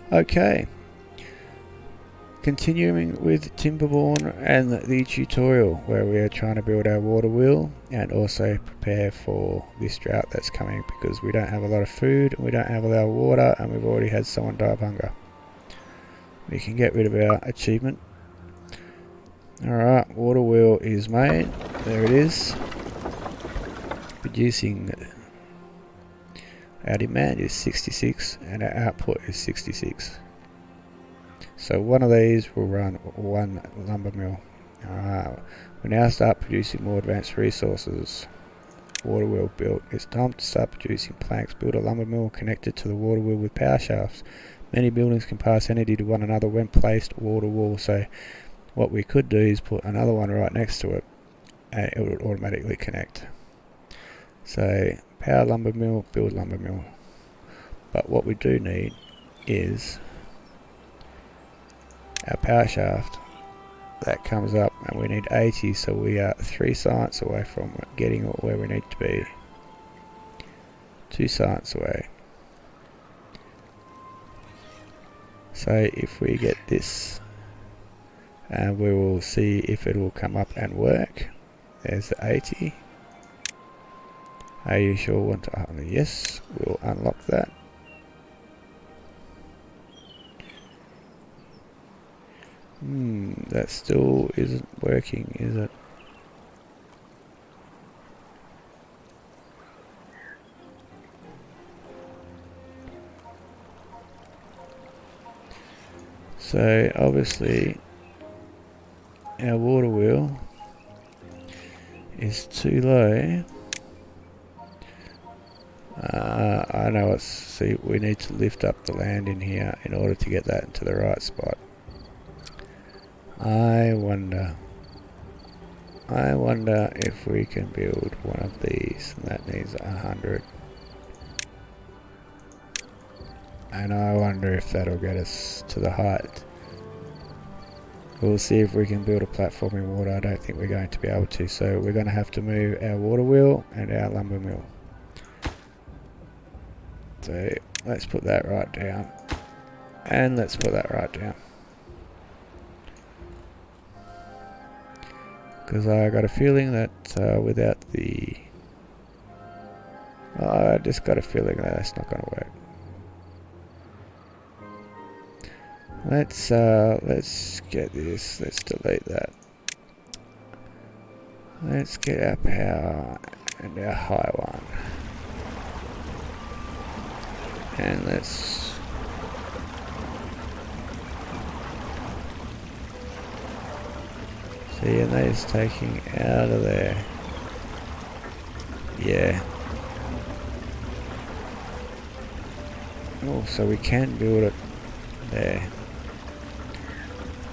Okay, continuing with Timberborn and the tutorial where we are trying to build our water wheel and also prepare for this drought that's coming because we don't have a lot of food, we don't have a lot of water, and we've already had someone die of hunger. We can get rid of our achievement. Alright, water wheel is made. There it is. Producing. Our demand is 66 and our output is 66. So one of these will run one lumber mill. We now start producing more advanced resources. Water wheel built. It's time to start producing planks. Build a lumber mill connected to the water wheel with power shafts. Many buildings can pass energy to one another when placed water wall. So what we could do is put another one right next to it and it would automatically connect. So power lumber mill, build lumber mill. But what we do need is our power shaft that comes up, and we need 80, so we are 3 science away from getting where we need to be. 2 science away. So if we get this, and we will see if it will come up and work. There's the 80. Are you sure want to? Yes, we'll unlock that. That still isn't working, is it? So obviously our water wheel is too low. I know it's, see, we need to lift up the land in here in order to get that into the right spot. I wonder if we can build one of these, and that needs 100. And I wonder if that'll get us to the height. We'll see if we can build a platform in water. I don't think we're going to be able to, so we're going to have to move our water wheel and our lumber mill. So let's put that right down. And let's put that right down. Because I got a feeling that without the... I just got a feeling that that's not going to work. Let's get this. Let's delete that. Let's get our power and our high one. And let's... See, and that is taking out of there. Yeah. Oh, so we can build it there.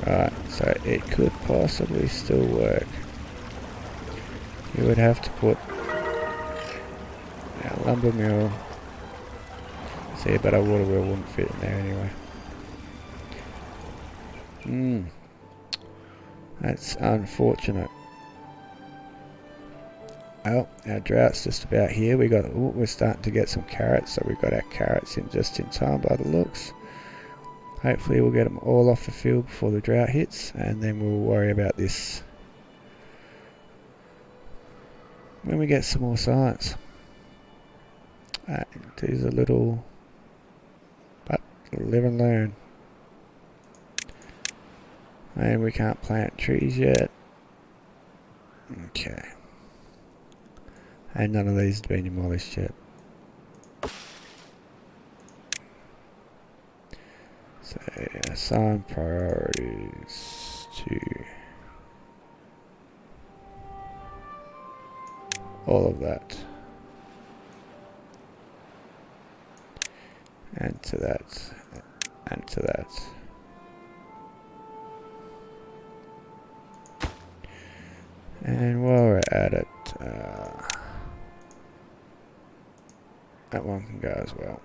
Right, so it could possibly still work. You would have to put our lumber mill. See, but our water wheel wouldn't fit in there anyway. That's unfortunate. Oh, our drought's just about here. We're starting to get some carrots, so we've got our carrots in just in time by the looks. Hopefully we'll get them all off the field before the drought hits, and then we'll worry about this when we get some more science. There's a little, but live and learn. And we can't plant trees yet. Okay. And none of these have been demolished yet. So assign priorities to all of that. And to that. And to that. And while we're at it, that one can go as well.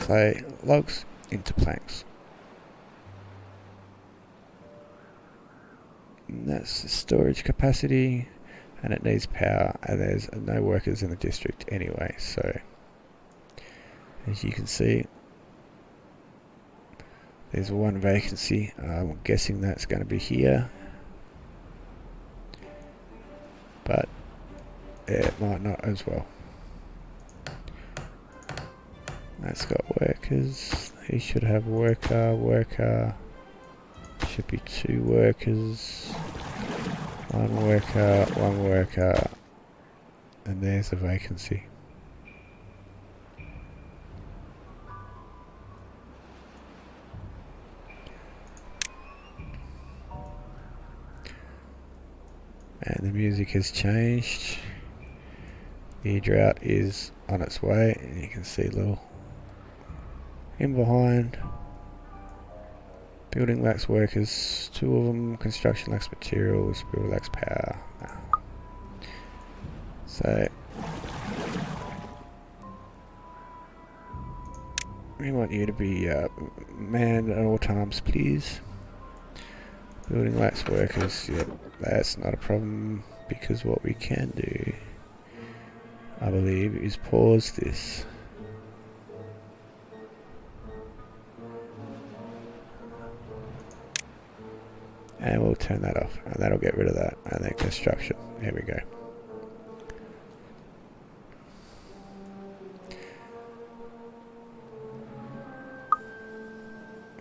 Clay logs into planks. And that's the storage capacity, and it needs power, and there's no workers in the district anyway, so As you can see, there's one vacancy. I'm guessing that's going to be here, but it might not as well. That's got workers. He should have worker. Should be 2 workers. 1 worker. And there's a vacancy. And the music has changed. The drought is on its way, and you can see a little in behind. Building lacks workers, 2 of them. Construction lacks materials, build lacks power. So we want you to be manned at all times, please. Building lacks workers, yep, that's not a problem, because what we can do, I believe, is pause this. And we'll turn that off, and that'll get rid of that. And then construction, here we go.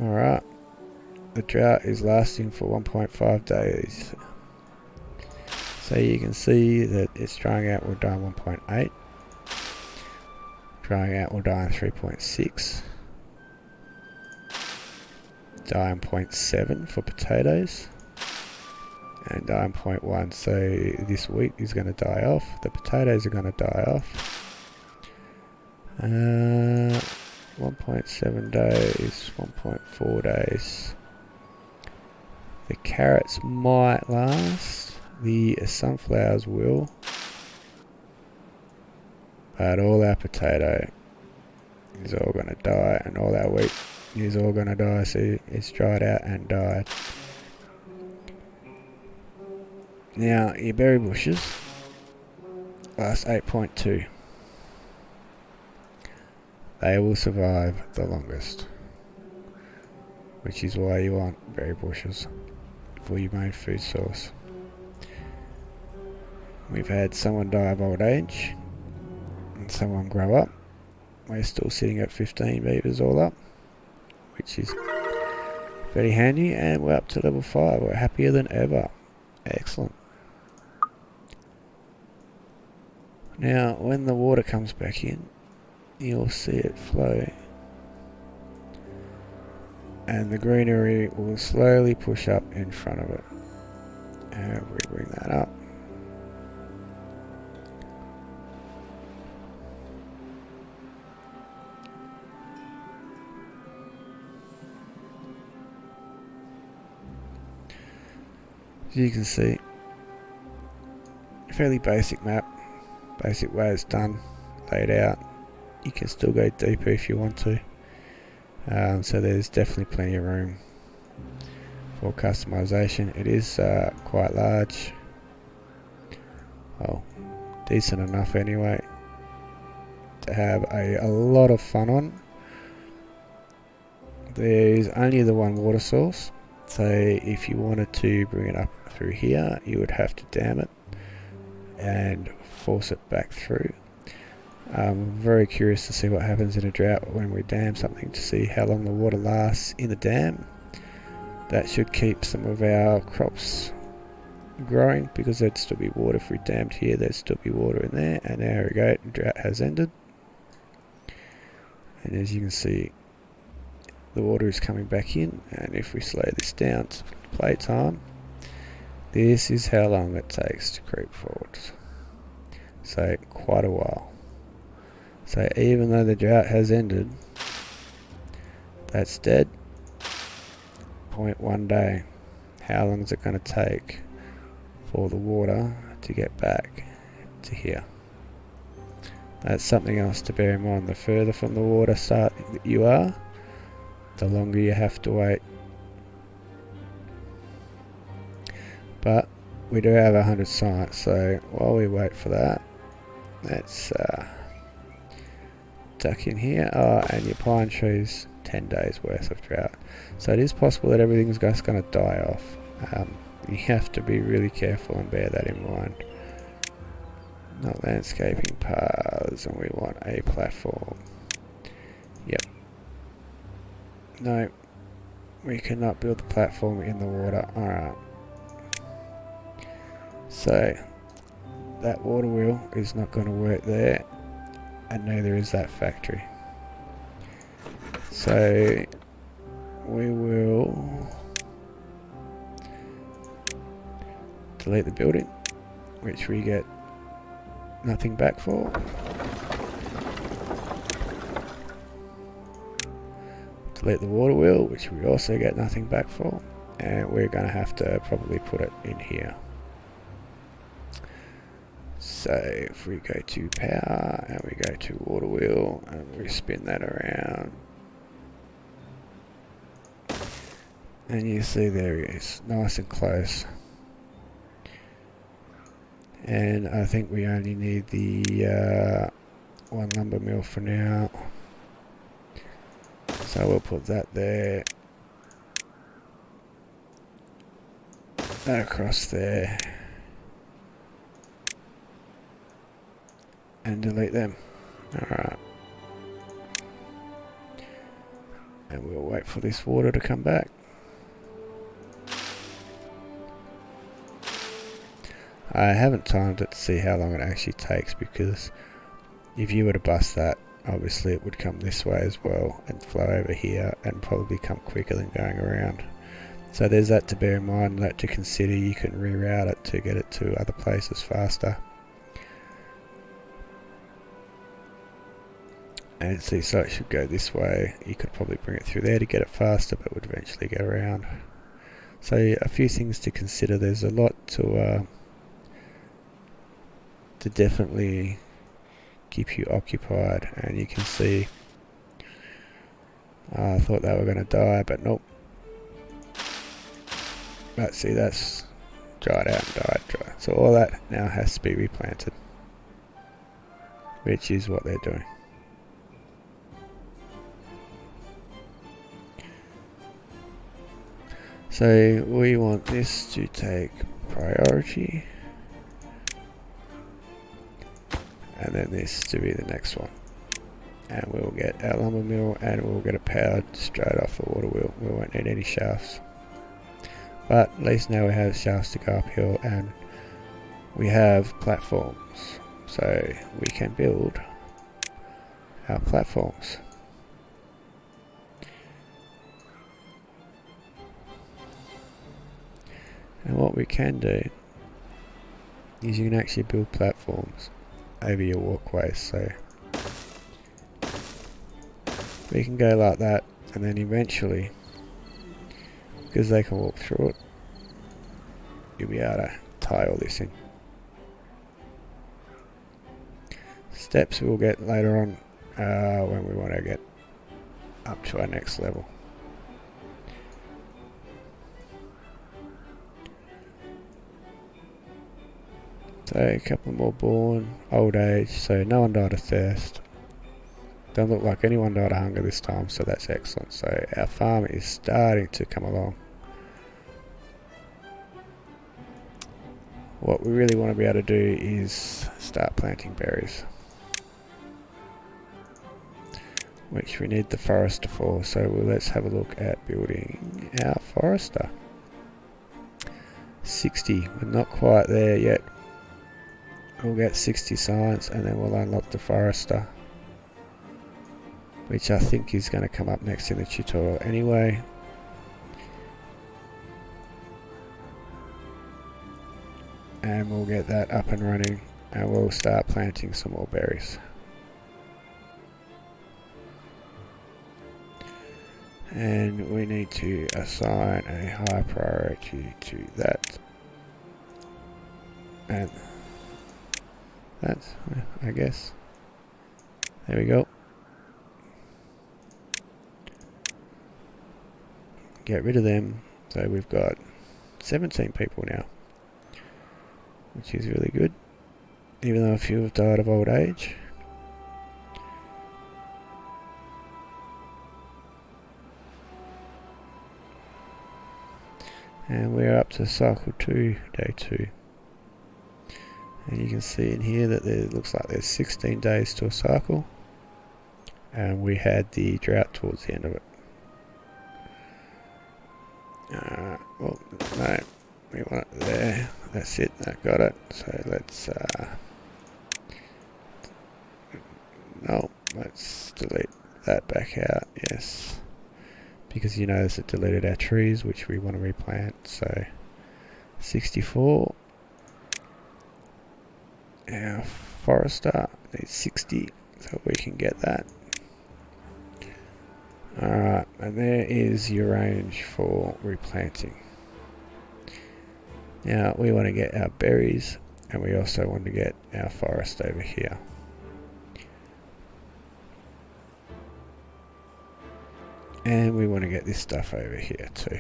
Alright, the drought is lasting for 1.5 days. So you can see that it's drying out, will die in 1.8. Drying out will die in 3.6. Die in 0.7 for potatoes. And die in 0.1. So this wheat is going to die off. The potatoes are going to die off. 1.7 days, 1.4 days. The carrots might last. The sunflowers will. But all our potato is all going to die, and all our wheat is all going to die. So it's dried out and died. Now your berry bushes last 8.2. They will survive the longest, which is why you want berry bushes for your main food source. We've had someone die of old age and someone grow up. We're still sitting at 15 beavers all up, which is very handy, and we're up to level 5. We're happier than ever. Excellent. Now when the water comes back in, you'll see it flow, and the greenery will slowly push up in front of it. And we bring that up. As you can see, a fairly basic map, basic way it's done, laid out. You can still go deeper if you want to. So there's definitely plenty of room for customization. It is quite large. Well, decent enough anyway to have a lot of fun on. There's only the one water source, so if you wanted to bring it up through here, you would have to dam it and force it back through. I'm very curious to see what happens in a drought when we dam something, to see how long the water lasts in the dam. That should keep some of our crops growing, because there'd still be water if we dammed here. There'd still be water in there, and there we go, the drought has ended. And as you can see, the water is coming back in, and if we slow this down to playtime, this is how long it takes to creep forward. So quite a while. So even though the drought has ended, that's dead. 0.1 day. How long is it going to take for the water to get back to here? That's something else to bear in mind. The further from the water start you are, the longer you have to wait. But we do have 100 sites, so while we wait for that, let's tuck in here. And your pine trees, 10 days worth of drought. So it is possible that everything's just going to die off. You have to be really careful and bear that in mind. Not landscaping paths, and we want a platform. Yep. No, we cannot build the platform in the water. Alright. So, that water wheel is not going to work there, and neither is that factory. So, we will delete the building, which we get nothing back for. Delete the water wheel, which we also get nothing back for. And we're going to have to probably put it in here. So if we go to power and we go to water wheel and we spin that around. And you see there he is, nice and close. And I think we only need the one lumber mill for now. So we'll put that there. That across there. And delete them. Alright. And we'll wait for this water to come back. I haven't timed it to see how long it actually takes, because if you were to bust that, obviously it would come this way as well and flow over here and probably come quicker than going around. So there's that to bear in mind, that to consider. You can reroute it to get it to other places faster. And see, so it should go this way. You could probably bring it through there to get it faster, but would eventually go around. So a few things to consider. There's a lot to definitely keep you occupied, and you can see I thought they were going to die, but nope. But see, that's dried out and died dry. So all that now has to be replanted, which is what they're doing. So we want this to take priority, and then this to be the next one. And we'll get our lumber mill, and we'll get it powered straight off the water wheel. We won't need any shafts. But at least now we have shafts to go uphill, and we have platforms. So we can build our platforms. And what we can do is you can actually build platforms over your walkways. So we can go like that, and then eventually, because they can walk through it, you'll be able to tie all this in. Steps we'll get later on when we want to get up to our next level. So a couple more born, old age, so no one died of thirst. Doesn't look like anyone died of hunger this time, so that's excellent. So our farm is starting to come along. What we really want to be able to do is start planting berries, which we need the forester for. So let's have a look at building our forester. 60, we're not quite there yet. We'll get 60 science, and then we'll unlock the forester, which I think is going to come up next in the tutorial anyway. And we'll get that up and running, and we'll start planting some more berries. And we need to assign a high priority to that. And that's, I guess, there we go. Get rid of them. So we've got 17 people now, which is really good, even though a few have died of old age. And we're up to cycle 2, day 2. And you can see in here that it looks like there's 16 days to a cycle. And we had the drought towards the end of it. Well, no, we want it there. That's it, I got it. So let's, no, let's delete that back out, yes. Because you notice it deleted our trees, which we want to replant. So 64. Our forester needs 60, so we can get that. Alright, and there is your range for replanting. Now we want to get our berries, and we also want to get our forest over here. And we want to get this stuff over here too.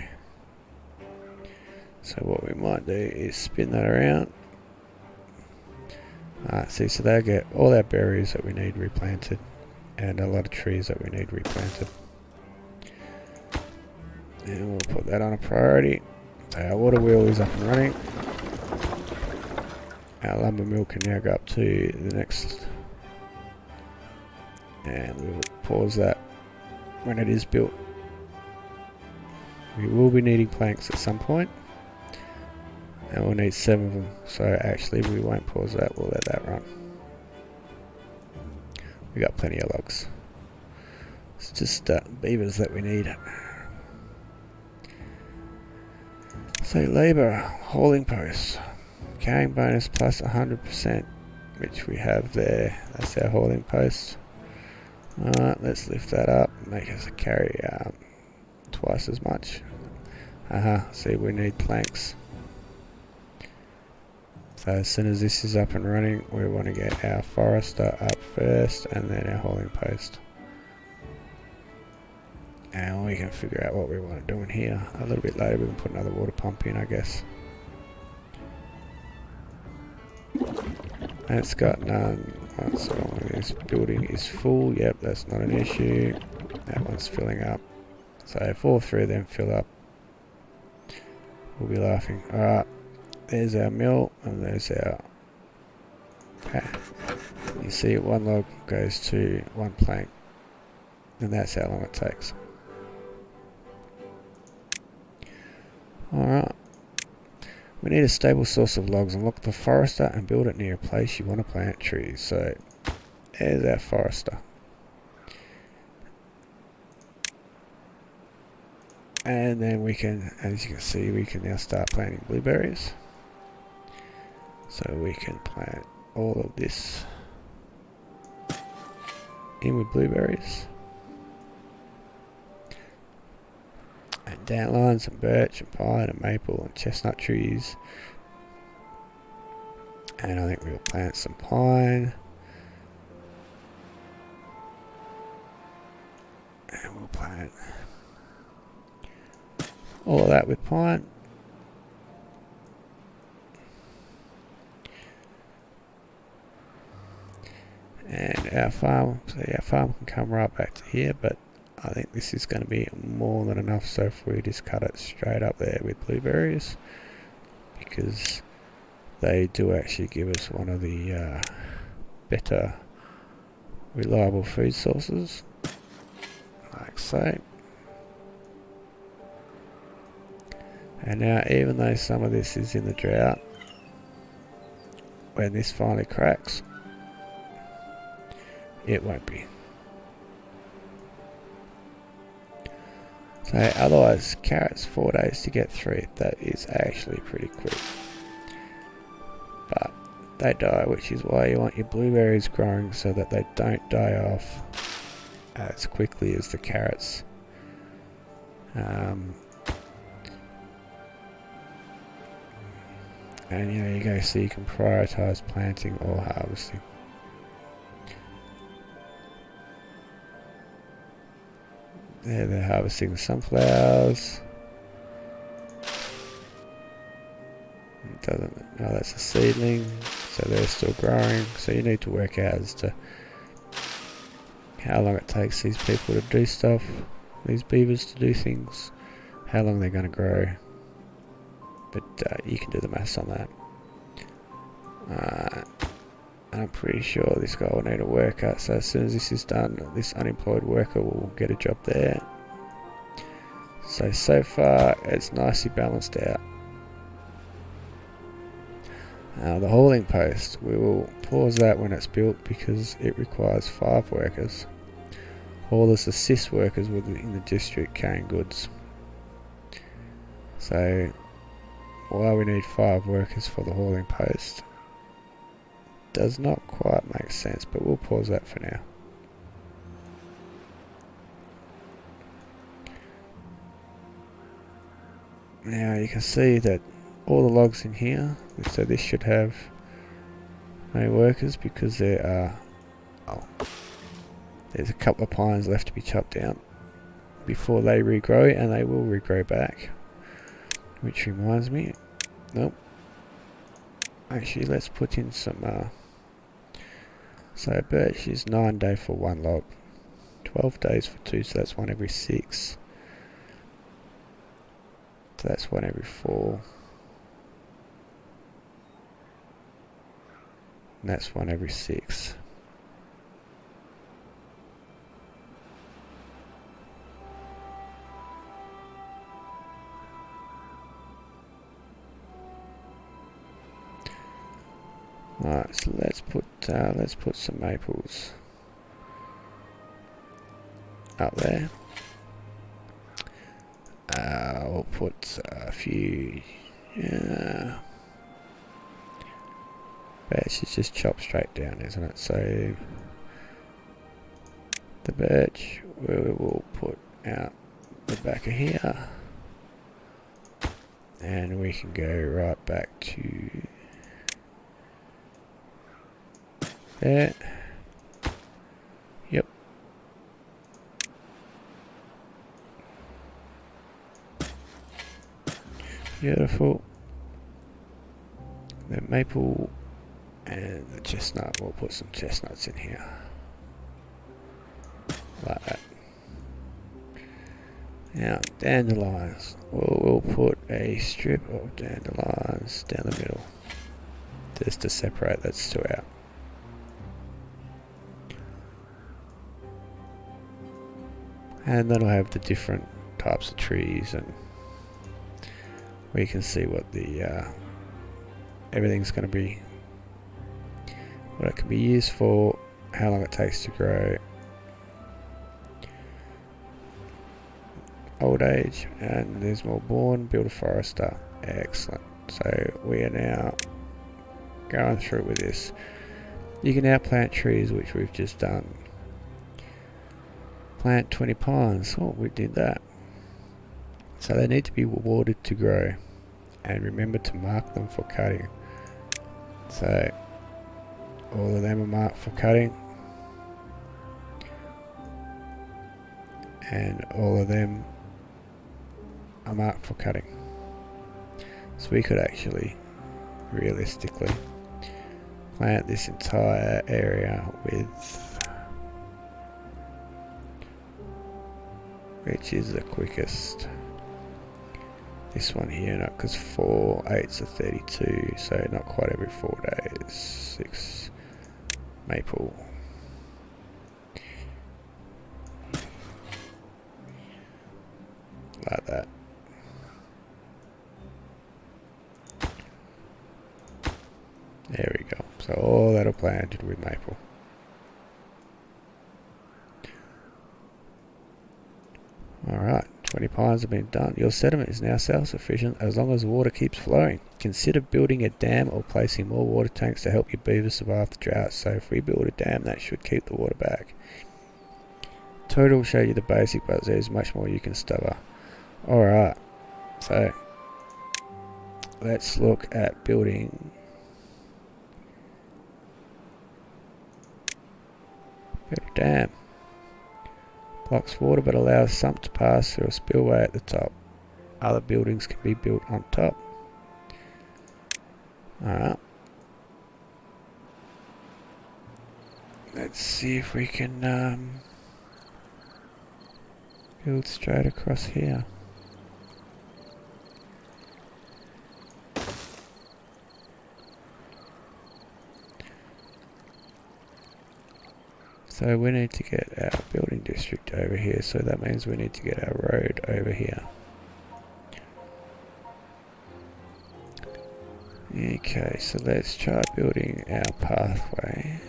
So what we might do is spin that around. See, so they'll get all our berries that we need replanted, and a lot of trees that we need replanted. And we'll put that on a priority. So our water wheel is up and running. Our lumber mill can now go up to the next. And we will pause that when it is built. We will be needing planks at some point. And we'll need 7 of them. So actually we won't pause that, we'll let that run. We got plenty of logs. It's just beavers that we need. So labour, hauling posts, carrying bonus plus 100%, which we have there. That's our hauling post. Alright, let's lift that up, make us carry twice as much. See, we need planks. So as soon as this is up and running, we want to get our forester up first, and then our hauling post. And we can figure out what we want to do in here. A little bit later we can put another water pump in, I guess. And it's got none. What's wrong with this? Building is full. Yep, that's not an issue. That one's filling up. So if all 3 of them fill up, we'll be laughing. Alright, there's our mill, and there's our... You see 1 log goes to 1 plank. And that's how long it takes. Alright. We need a stable source of logs. Unlock the forester and build it near a place you want to plant trees. So, there's our forester. And then we can, as you can see, we can now start planting blueberries. So we can plant all of this in with blueberries. And dandelions and birch and pine and maple and chestnut trees. And I think we'll plant some pine. And we'll plant all of that with pine. And our farm can come right back to here, but I think this is going to be more than enough. So if we just cut it straight up there with blueberries, because they do actually give us one of the better reliable food sources, like so. And now, even though some of this is in the drought, when this finally cracks, it won't be. So otherwise, carrots 4 days to get through. That is actually pretty quick. But they die, which is why you want your blueberries growing, so that they don't die off as quickly as the carrots. And there you go, so you can prioritize planting or harvesting. There they're harvesting the sunflowers. It doesn't, no, that's a seedling, so they're still growing. So you need to work out as to how long it takes these people to do stuff, these beavers to do things, how long they're going to grow. but you can do the maths on that. I'm pretty sure this guy will need a worker, so as soon as this is done, this unemployed worker will get a job there. So far it's nicely balanced out. The hauling post, we will pause that when it's built because it requires 5 workers. Haulers assist workers within the district carrying goods. So while we need 5 workers for the hauling post, does not quite make sense, but we'll pause that for now. Now you can see that all the logs in here, so this should have no workers because there are, there's a couple of pines left to be chopped down before they regrow, and they will regrow back. Which reminds me, nope. Actually, let's put in some, so birch is 9 days for 1 log, 12 days for 2, so that's 1 every 6. So that's 1 every 4. And that's 1 every 6. Alright, so let's put some maples up there. We'll put a few. Birch is just chopped straight down, isn't it? So the birch we will put out the back of here, and we can go right back to there. Yep. Beautiful. The maple and the chestnut, we'll put some chestnuts in here. Like that. Now, dandelions. We'll put a strip of dandelions down the middle, just to separate those two out. And then I'll have the different types of trees, and we can see what the everything's going to be, what it can be used for, how long it takes to grow, old age, and there's more born, build a forester. Excellent. So we are now going through with this. You can now plant trees, which we've just done. Plant 20 pines. Oh, we did that. So they need to be watered to grow, and remember to mark them for cutting. So all of them are marked for cutting, and all of them are marked for cutting. So we could actually realistically plant this entire area with, which is the quickest, this one here, not because 4 8s are 32, so not quite every 4 days. 6 maple. Like that. There we go. So all that are planted with maple. Alright, 20 pines have been done. Your sediment is now self-sufficient as long as the water keeps flowing. Consider building a dam or placing more water tanks to help your beavers survive the drought. So if we build a dam, that should keep the water back. Total will show you the basic, but there's much more you can discover. Alright, so let's look at building a dam. Blocks water but allows some to pass through a spillway at the top. Other buildings can be built on top. Alright. Let's see if we can build straight across here. So we need to get our building district over here, so that means we need to get our road over here. Okay, so let's try building our pathway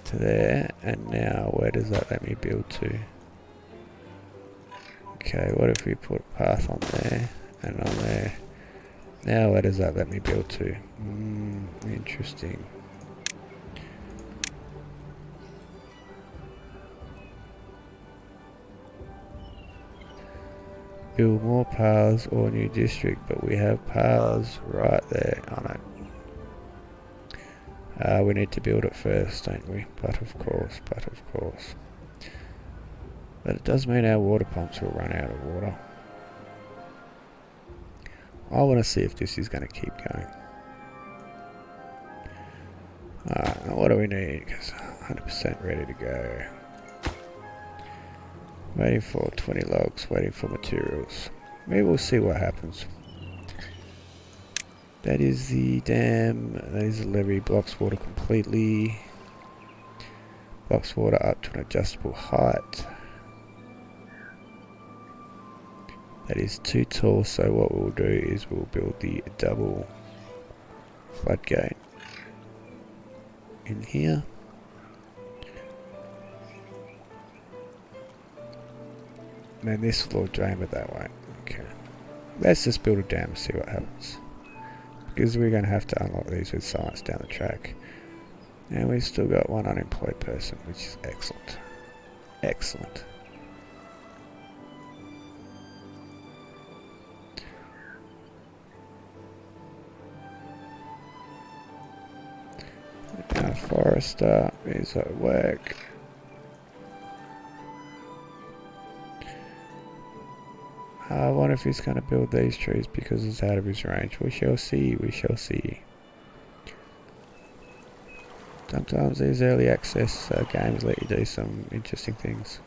to there, and now where does that let me build to? Okay, what if we put a path on there and on there? Now where does that let me build to? Interesting. Build more paths or new district, but we have paths right there on it. We need to build it first, don't we? But of course. But it does mean our water pumps will run out of water. I want to see if this is going to keep going. Alright, now what do we need? Because 100% ready to go. Waiting for 20 logs, waiting for materials. Maybe we'll see what happens. That is the dam, that is the levee, blocks water completely. Blocks water up to an adjustable height. That is too tall, so what we'll do is we'll build the double floodgate in here. And this will all drain it that way. Okay. Let's just build a dam and see what happens. Because we're going to have to unlock these with science down the track. And we've still got one unemployed person, which is excellent. Excellent. Our forester is at work. I wonder if he's going to build these trees because it's out of his range. We shall see, we shall see. Sometimes these early access games let you do some interesting things.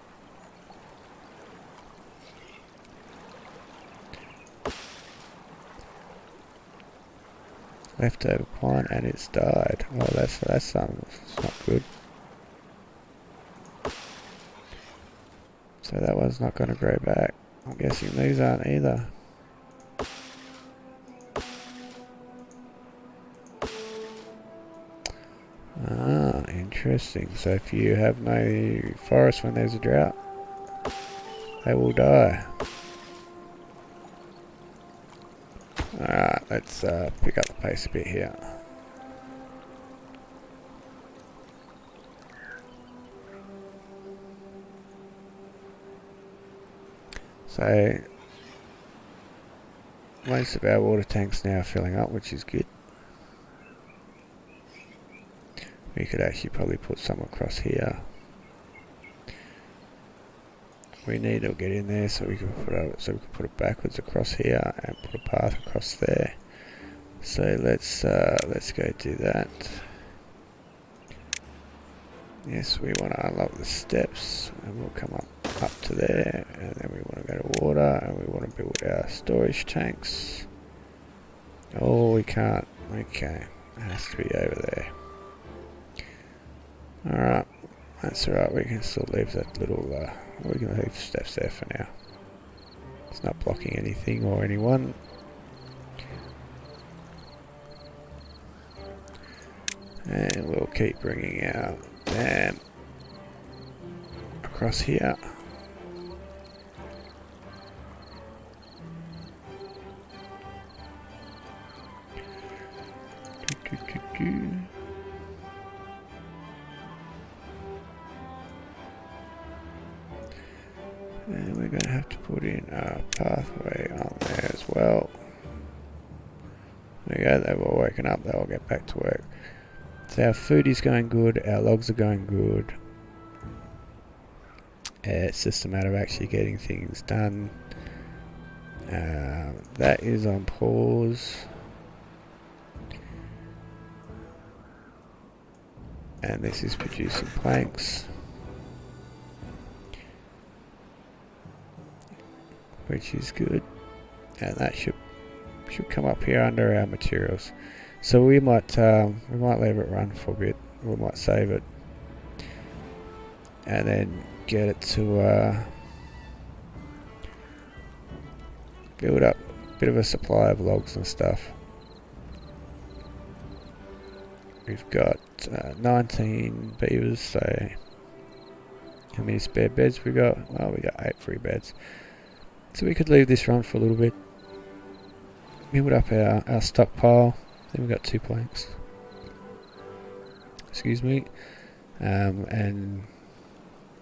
Leftover pine and it's died. Oh, that's not good. So that one's not going to grow back. I'm guessing these aren't either. Ah, interesting. So if you have no forest when there's a drought, they will die. Alright, let's pick up the pace a bit here. So, most of our water tanks now are filling up, which is good. We could actually probably put some across here. We need to get in there so we can put it backwards across here and put a path across there. So let's go do that. Yes, we want to unlock the steps and we'll come up to there, and then we want to go to water and we want to build our storage tanks. Oh, we can't. Okay, it has to be over there. Alright, that's alright, we can still leave that little, we can leave steps there for now. It's not blocking anything or anyone. And we'll keep bringing our dam across here. And we're going to have to put in a pathway on there as well. There we go, they've all woken up, they'll get back to work. So our food is going good, our logs are going good. It's just a matter of actually getting things done. That is on pause. And this is producing planks, which is good. And that should come up here under our materials. So we might leave it run for a bit. we might save it and then get it to build up a bit of a supply of logs and stuff. We've got 19 beavers, so how many spare beds we got? Well, we got 8 free beds. So we could leave this run for a little bit, build up our stockpile, then we've got 2 planks. Excuse me. And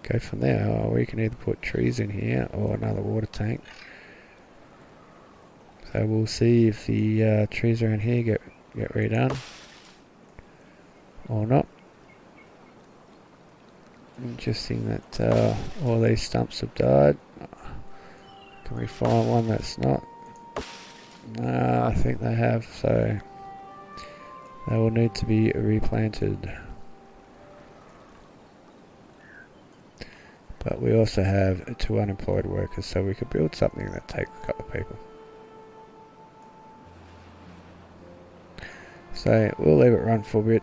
go from there. Oh, we can either put trees in here or another water tank. So we'll see if the trees around here get redone or not. Interesting that all these stumps have died. Can we find one that's not? No, I think they have, so they will need to be replanted. But we also have 2 unemployed workers, so we could build something that takes a couple of people. So we'll leave it run for a bit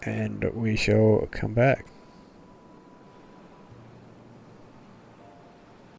and we shall come back.